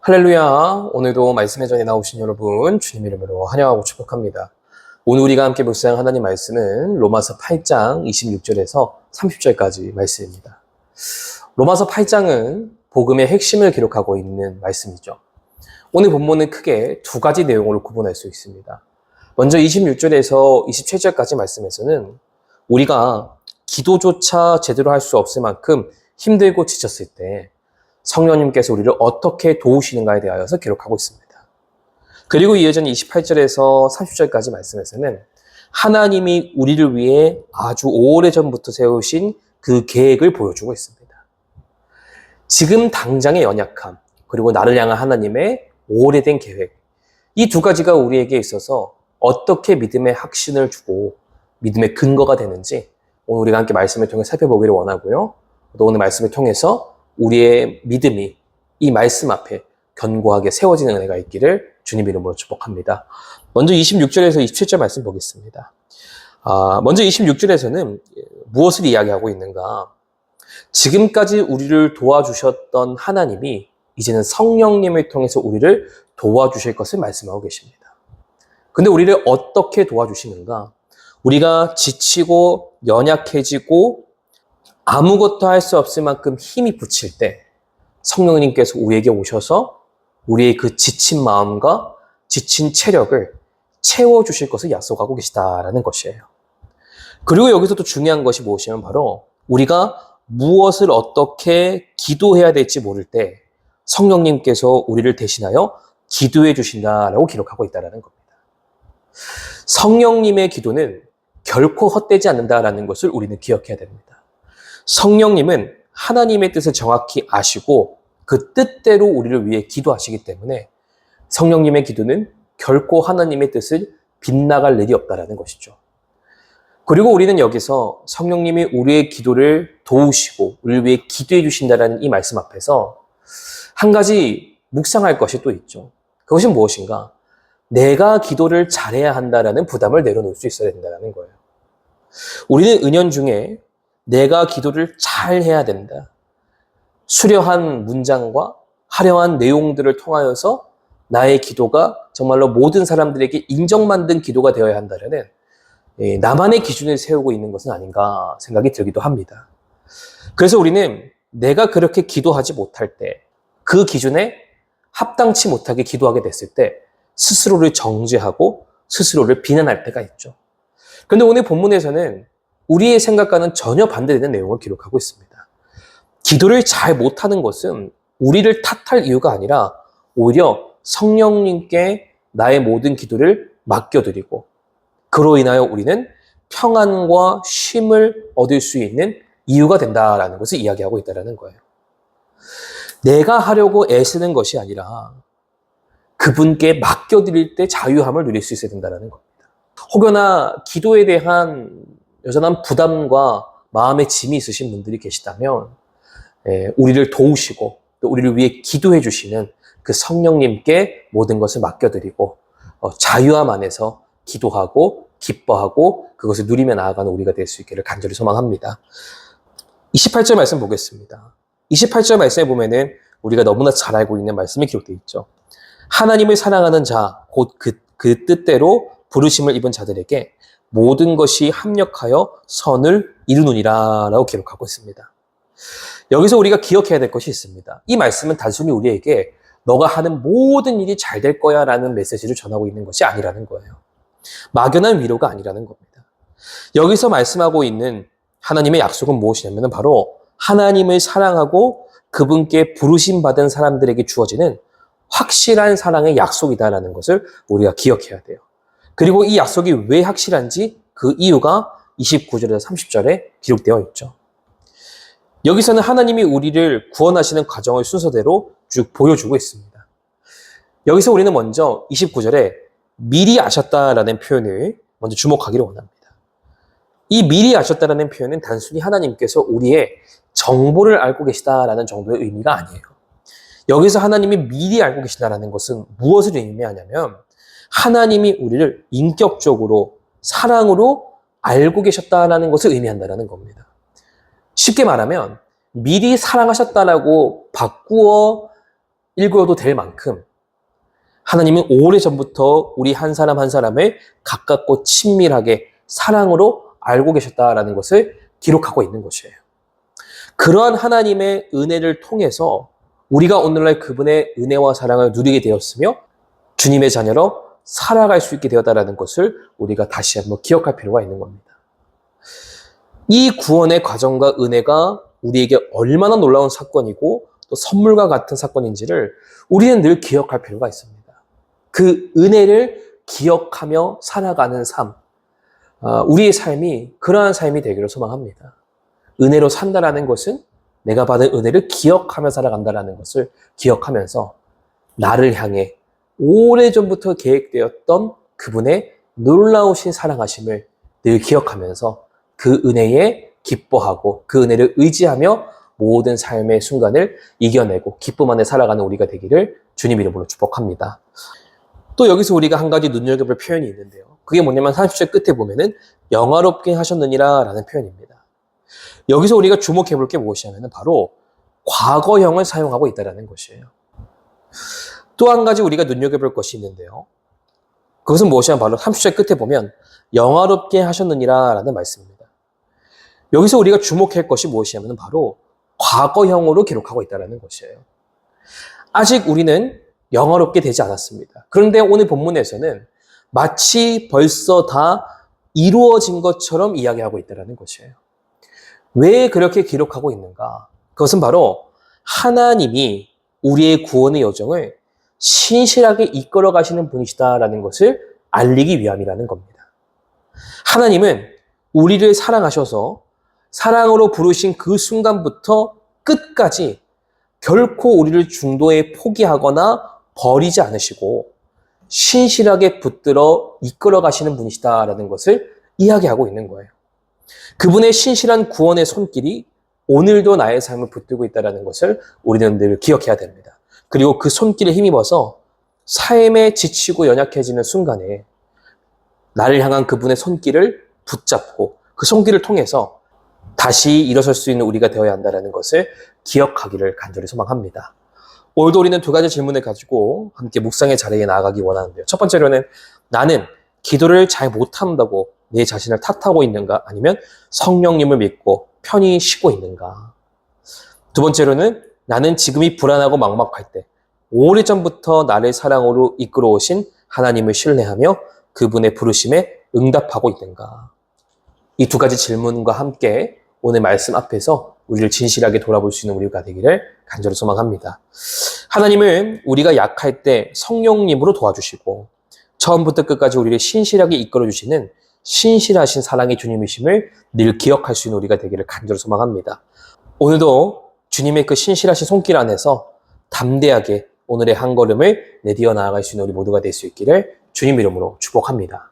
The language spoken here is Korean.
할렐루야. 오늘도 말씀의 전에 나오신 여러분 주님 이름으로 환영하고 축복합니다. 오늘 우리가 함께 묵상한 하나님 말씀은 로마서 8장 26절에서 30절까지 말씀입니다. 로마서 8장은 복음의 핵심을 기록하고 있는 말씀이죠. 오늘 본문은 크게 두 가지 내용으로 구분할 수 있습니다. 먼저 26절에서 27절까지 말씀에서는 우리가 기도조차 제대로 할 수 없을 만큼 힘들고 지쳤을 때 성령님께서 우리를 어떻게 도우시는가에 대하여서 기록하고 있습니다. 그리고 이어진 28절에서 30절까지 말씀에서는 하나님이 우리를 위해 아주 오래전부터 세우신 그 계획을 보여주고 있습니다. 지금 당장의 연약함, 그리고 나를 향한 하나님의 오래된 계획, 이 두 가지가 우리에게 있어서 어떻게 믿음의 확신을 주고 믿음의 근거가 되는지 오늘 우리가 함께 말씀을 통해 살펴보기를 원하고요. 또 오늘 말씀을 통해서 우리의 믿음이 이 말씀 앞에 견고하게 세워지는 은혜가 있기를 주님 이름으로 축복합니다. 먼저 26절에서 27절 말씀 보겠습니다. 먼저 26절에서는 무엇을 이야기하고 있는가? 지금까지 우리를 도와주셨던 하나님이 이제는 성령님을 통해서 우리를 도와주실 것을 말씀하고 계십니다. 근데 우리를 어떻게 도와주시는가? 우리가 지치고 연약해지고 아무것도 할 수 없을 만큼 힘이 붙일 때 성령님께서 우리에게 오셔서 우리의 그 지친 마음과 지친 체력을 채워주실 것을 약속하고 계시다라는 것이에요. 그리고 여기서 또 중요한 것이 무엇이냐면 바로 우리가 무엇을 어떻게 기도해야 될지 모를 때 성령님께서 우리를 대신하여 기도해 주신다라고 기록하고 있다는 겁니다. 성령님의 기도는 결코 헛되지 않는다라는 것을 우리는 기억해야 됩니다. 성령님은 하나님의 뜻을 정확히 아시고 그 뜻대로 우리를 위해 기도하시기 때문에 성령님의 기도는 결코 하나님의 뜻을 빗나갈 일이 없다는 것이죠. 그리고 우리는 여기서 성령님이 우리의 기도를 도우시고 우리를 위해 기도해 주신다는 이 말씀 앞에서 한 가지 묵상할 것이 또 있죠. 그것이 무엇인가? 내가 기도를 잘해야 한다라는 부담을 내려놓을 수 있어야 된다는 거예요. 우리는 은연중에 내가 기도를 잘 해야 된다. 수려한 문장과 화려한 내용들을 통하여서 나의 기도가 정말로 모든 사람들에게 인정받는 기도가 되어야 한다는 나만의 기준을 세우고 있는 것은 아닌가 생각이 들기도 합니다. 그래서 우리는 내가 그렇게 기도하지 못할 때, 그 기준에 합당치 못하게 기도하게 됐을 때 스스로를 정죄하고 스스로를 비난할 때가 있죠. 그런데 오늘 본문에서는 우리의 생각과는 전혀 반대되는 내용을 기록하고 있습니다. 기도를 잘 못하는 것은 우리를 탓할 이유가 아니라 오히려 성령님께 나의 모든 기도를 맡겨드리고 그로 인하여 우리는 평안과 쉼을 얻을 수 있는 이유가 된다라는 것을 이야기하고 있다는 거예요. 내가 하려고 애쓰는 것이 아니라 그분께 맡겨드릴 때 자유함을 누릴 수 있어야 된다는 겁니다. 혹여나 기도에 대한 여전한 부담과 마음의 짐이 있으신 분들이 계시다면 우리를 도우시고 또 우리를 위해 기도해 주시는 그 성령님께 모든 것을 맡겨드리고 자유함 안에서 기도하고 기뻐하고 그것을 누리며 나아가는 우리가 될 수 있기를 간절히 소망합니다. 28절 말씀 보겠습니다. 28절 말씀에 보면은 우리가 너무나 잘 알고 있는 말씀이 기록되어 있죠. 하나님을 사랑하는 자, 곧 그 뜻대로 부르심을 입은 자들에게 모든 것이 합력하여 선을 이루느니라 라고 기록하고 있습니다. 여기서 우리가 기억해야 될 것이 있습니다. 이 말씀은 단순히 우리에게 너가 하는 모든 일이 잘 될 거야 라는 메시지를 전하고 있는 것이 아니라는 거예요. 막연한 위로가 아니라는 겁니다. 여기서 말씀하고 있는 하나님의 약속은 무엇이냐면 바로 하나님을 사랑하고 그분께 부르심 받은 사람들에게 주어지는 확실한 사랑의 약속이다라는 것을 우리가 기억해야 돼요. 그리고 이 약속이 왜 확실한지 그 이유가 29절에서 30절에 기록되어 있죠. 여기서는 하나님이 우리를 구원하시는 과정을 순서대로 쭉 보여주고 있습니다. 여기서 우리는 먼저 29절에 미리 아셨다라는 표현을 먼저 주목하기를 원합니다. 이 미리 아셨다라는 표현은 단순히 하나님께서 우리의 정보를 알고 계시다라는 정도의 의미가 아니에요. 여기서 하나님이 미리 알고 계시다라는 것은 무엇을 의미하냐면 하나님이 우리를 인격적으로 사랑으로 알고 계셨다라는 것을 의미한다는 겁니다. 쉽게 말하면 미리 사랑하셨다라고 바꾸어 읽어도 될 만큼 하나님은 오래전부터 우리 한 사람 한 사람을 가깝고 친밀하게 사랑으로 알고 계셨다라는 것을 기록하고 있는 것이에요. 그러한 하나님의 은혜를 통해서 우리가 오늘날 그분의 은혜와 사랑을 누리게 되었으며 주님의 자녀로 살아갈 수 있게 되었다는 것을 우리가 다시 한번 기억할 필요가 있는 겁니다. 이 구원의 과정과 은혜가 우리에게 얼마나 놀라운 사건이고 또 선물과 같은 사건인지를 우리는 늘 기억할 필요가 있습니다. 그 은혜를 기억하며 살아가는 삶, 우리의 삶이 그러한 삶이 되기를 소망합니다. 은혜로 산다라는 것은 내가 받은 은혜를 기억하며 살아간다라는 것을 기억하면서 나를 향해 오래전부터 계획되었던 그분의 놀라우신 사랑하심을 늘 기억하면서 그 은혜에 기뻐하고 그 은혜를 의지하며 모든 삶의 순간을 이겨내고 기쁨 안에 살아가는 우리가 되기를 주님 이름으로 축복합니다. 또 여기서 우리가 한 가지 눈여겨볼 표현이 있는데요. 그게 뭐냐면 30절 끝에 보면은 영화롭게 하셨느니라 라는 표현입니다. 여기서 우리가 주목해 볼 게 무엇이냐면 바로 과거형을 사용하고 있다는 것이에요. 또 한 가지 우리가 눈여겨볼 것이 있는데요. 그것은 무엇이냐면 바로 30절 끝에 보면 영화롭게 하셨느니라 라는 말씀입니다. 여기서 우리가 주목할 것이 무엇이냐면 바로 과거형으로 기록하고 있다는 것이에요. 아직 우리는 영화롭게 되지 않았습니다. 그런데 오늘 본문에서는 마치 벌써 다 이루어진 것처럼 이야기하고 있다는 것이에요. 왜 그렇게 기록하고 있는가? 그것은 바로 하나님이 우리의 구원의 여정을 신실하게 이끌어 가시는 분이시다라는 것을 알리기 위함이라는 겁니다. 하나님은 우리를 사랑하셔서 사랑으로 부르신 그 순간부터 끝까지 결코 우리를 중도에 포기하거나 버리지 않으시고 신실하게 붙들어 이끌어 가시는 분이시다라는 것을 이야기하고 있는 거예요. 그분의 신실한 구원의 손길이 오늘도 나의 삶을 붙들고 있다는 것을 우리는 늘 기억해야 됩니다. 그리고 그 손길에 힘입어서 삶에 지치고 연약해지는 순간에 나를 향한 그분의 손길을 붙잡고 그 손길을 통해서 다시 일어설 수 있는 우리가 되어야 한다는 것을 기억하기를 간절히 소망합니다. 오늘도 우리는 두 가지 질문을 가지고 함께 묵상의 자리에 나아가기 원하는데요. 첫 번째로는 나는 기도를 잘 못한다고 내 자신을 탓하고 있는가? 아니면 성령님을 믿고 편히 쉬고 있는가? 두 번째로는 나는 지금이 불안하고 막막할 때 오래전부터 나를 사랑으로 이끌어 오신 하나님을 신뢰하며 그분의 부르심에 응답하고 있는가? 이 두 가지 질문과 함께 오늘 말씀 앞에서 우리를 진실하게 돌아볼 수 있는 우리가 되기를 간절히 소망합니다. 하나님은 우리가 약할 때 성령님으로 도와주시고 처음부터 끝까지 우리를 신실하게 이끌어주시는 신실하신 사랑의 주님이심을 늘 기억할 수 있는 우리가 되기를 간절히 소망합니다. 오늘도 주님의 그 신실하신 손길 안에서 담대하게 오늘의 한 걸음을 내디어 나아갈 수 있는 우리 모두가 될 수 있기를 주님 이름으로 축복합니다.